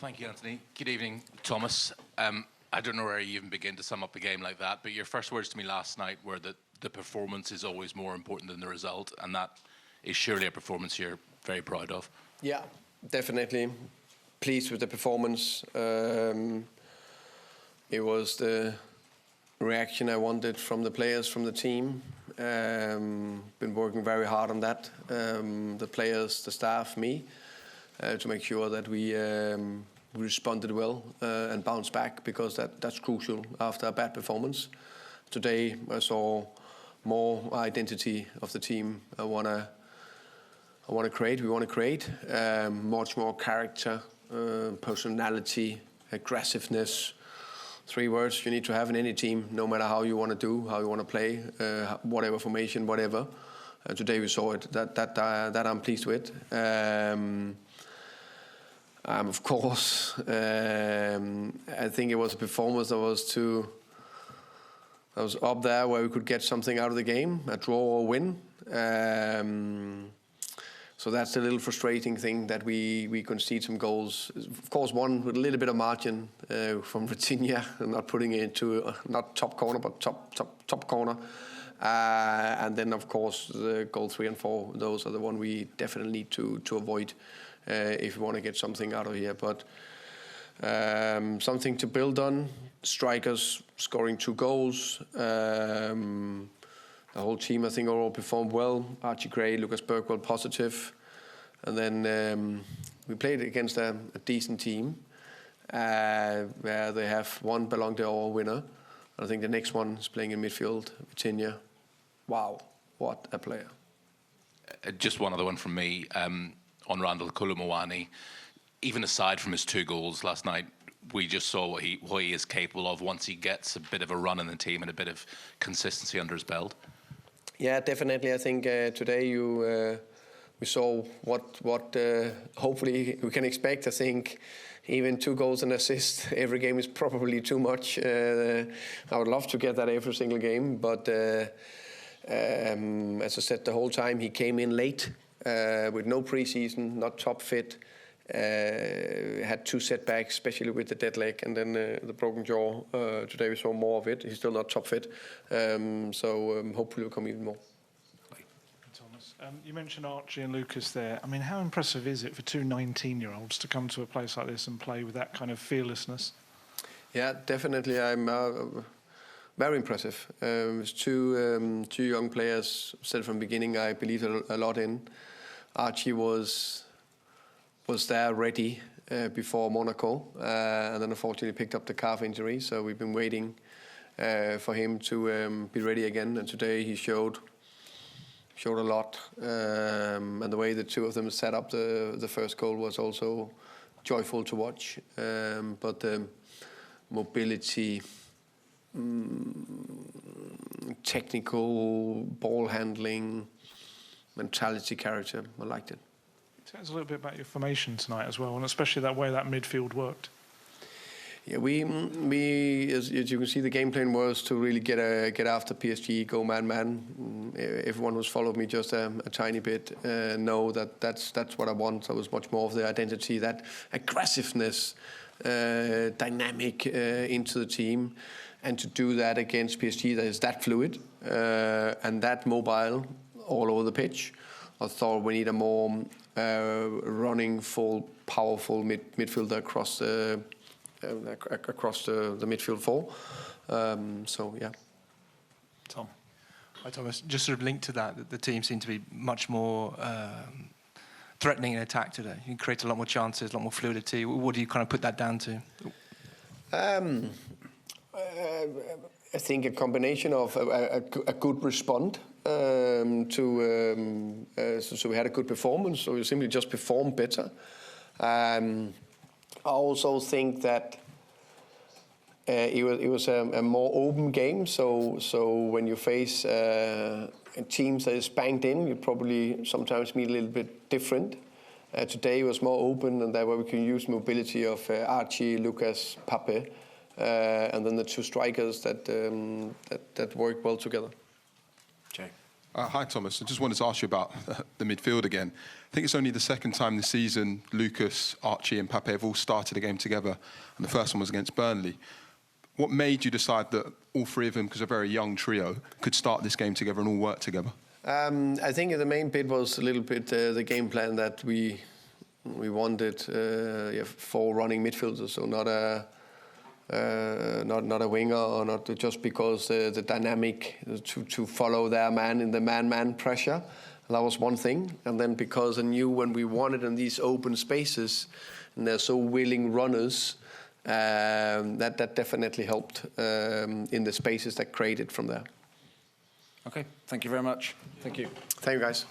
Thank you, Anthony. Good evening, Thomas. I don't know where you even begin to sum up a game like that, but your first words to me last night were that the performance is always more important than the result, and that is surely a performance you're very proud of. Yeah, definitely. Pleased with the performance. It was the reaction I wanted from the players, from the team. Been working very hard on that. The players, the staff, me, to make sure that we responded well and bounced back, because that's crucial after a bad performance. Today I saw more identity of the team. We want to create much more character, personality, aggressiveness. 3 words you need to have in any team, no matter how you want to do, how you want to play, whatever formation, whatever. Today we saw it. That I'm pleased with. Of course, I think it was a performance that was up there where we could get something out of the game, a draw or win. So that's a little frustrating thing, that we concede some goals. Of course, one with a little bit of margin from Virginia, not putting it into not top corner but top corner. And then of course the goal 3 and 4. Those are the one we definitely need to avoid if we want to get something out of here. But something to build on. Strikers scoring 2 goals. The whole team, I think, overall performed well. Archie Gray, Lucas Bergwall, positive. And then we played against a decent team where they have one Ballon d'Or winner. I think the next one is playing in midfield, Virginia. Wow, what a player. Just one other one from me on Randall Kolo-Muani. Even aside from his 2 goals last night, we just saw what he is capable of once he gets a bit of a run in the team and a bit of consistency under his belt. Yeah, definitely. I think today we saw what hopefully we can expect. I think even 2 goals and assists every game is probably too much. I would love to get that every single game, but as I said the whole time, he came in late with no preseason, not top fit. Had 2 setbacks, especially with the dead leg and then the broken jaw. Today we saw more of it. He's still not top fit, so hopefully will come even more. Thomas, you mentioned Archie and Lucas there. I mean, how impressive is it for 2 19-year-olds to come to a place like this and play with that kind of fearlessness? Yeah, definitely. I'm very impressive. It's 2 young players. Said from the beginning, I believed a lot in. Archie was there ready before Monaco, and then unfortunately picked up the calf injury. So we've been waiting for him to be ready again. And today he showed a lot. And the way the 2 of them set up the first goal was also joyful to watch. But the mobility, technical, ball handling, mentality, character, I liked it. Tell us a little bit about your formation tonight as well, and especially that way that midfield worked. Yeah, we as you can see, the game plan was to really get after PSG, go man. Everyone who's followed me just a tiny bit know that's what I want. So it was much more of the identity, that aggressiveness, dynamic into the team, and to do that against PSG that is that fluid and that mobile all over the pitch. I thought we need a more running, full, powerful midfielder across the midfield 4. So yeah. Tom. Hi, Thomas. Just sort of linked to that, the team seemed to be much more threatening in attack today. You create a lot more chances, a lot more fluidity. What do you kind of put that down to? I think a combination of a good response so we had a good performance, so we simply just performed better. I also think that it was a more open game, so when you face teams that is banged in, you probably sometimes meet a little bit different. Today it was more open, and that way we can use mobility of Archie, Lucas, Pape, and then the 2 strikers that work well together. Jay. Hi, Thomas. I just wanted to ask you about the midfield again. I think it's only the second time this season Lucas, Archie and Pape have all started a game together, and the first one was against Burnley. What made you decide that all three of them, because they're a very young trio, could start this game together and all work together? I think the main bit was a little bit the game plan that we wanted 4 running midfielders, so not a winger, or not just because the dynamic to follow their man in the man-man pressure. That was one thing. And then because I knew when we wanted in these open spaces, and they're so willing runners, that definitely helped in the spaces that created from there. Okay, thank you very much. Thank you. Thank you, guys.